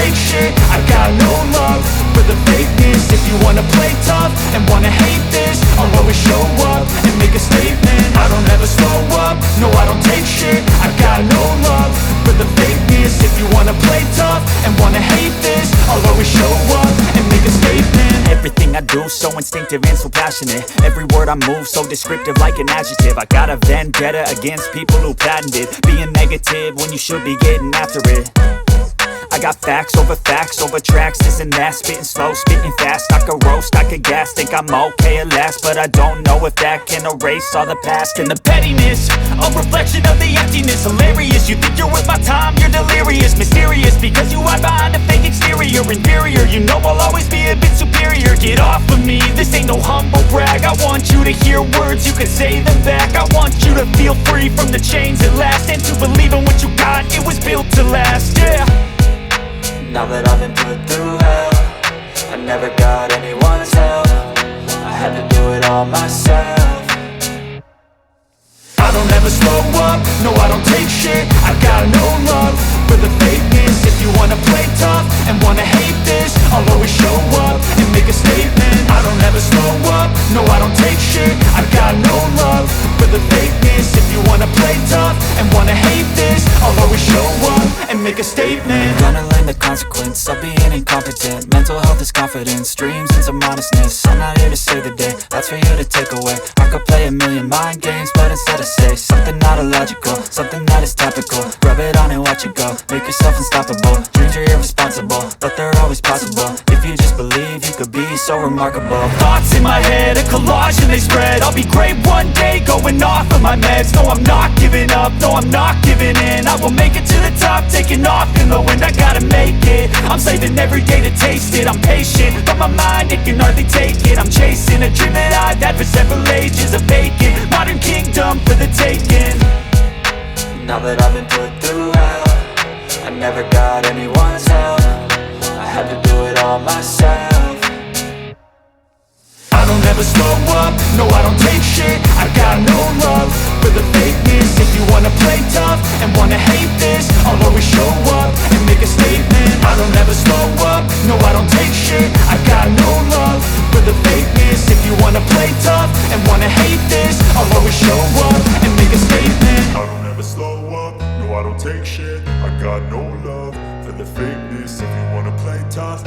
take shit. I got no love for the fakeness. If you wanna play tough and wanna hate this, I'll always show up and make a statement. I don't ever slow up, no I don't take shit. I got no love for the fakeness. If you wanna play tough and wanna hate this, I'll always show up and make a statement. Everything I do so instinctive and so passionate. Every word I move so descriptive like an adjective. I got a vendetta against people who patented being negative when you should be getting after it. I got facts over tracks, this and that. Spitting slow, spitting fast, I could roast, I could gas. Think I'm okay at last, but I don't know if that can erase all the past. And the pettiness, a reflection of the emptiness. Hilarious, you think you're worth my time, you're delirious. Mysterious, because you hide behind a fake exterior. Inferior, you know I'll always be a bit superior. Get off of me, this ain't no humble brag. I want you to hear words, you can say them back. I want you to feel free from the chains at last, and to believe in what you got, it was built to last, yeah. Now that I've been put through hell, I never got anyone's help. I had to do it all myself. I don't ever slow up, no I don't take shit. I got no love for the fakeness. If you wanna play tough and wanna hate this, I'll always show up and make a statement. I don't ever slow up, no I don't take shit. I got no love for the fakeness. If you wanna play tough and wanna hate this, I'll always show up and make a statement. Gonna learn the consequence of being incompetent. Mental health is confidence, dreams and some honestness. I'm not here to save the day, that's for you to take away. I could play a million mind games, but instead I say something not illogical, something that is topical. Rub it on and watch it go, make yourself unstoppable. Dreams are irresponsible, but they're always possible. If you just believe, you could be so remarkable. Thoughts in my head, a collage and they spread. I'll be great one day, going off of my meds. No I'm not giving up, no I'm not giving in. I will make it to the top, taking off in the wind. I gotta make it, I'm saving every day to taste it. I'm patient, but my mind, it can hardly take it. I'm chasing a dream that I've had for several ages. A vacant, modern kingdom for the taking. Now that I've been put through hell, I never got anyone's help. I had to do it all myself. I don't ever slow up, no I don't take shit. I got no love for the fakeness. If you wanna play tough and wanna hate this, I'll always show up and make a statement. I don't ever slow up, no I don't take shit. I got no love for the fakeness. If you wanna play tough and wanna hate this, I'll always show up and make a statement. I don't ever slow up, no I don't take shit. I got no love for the fakeness. If you wanna play tough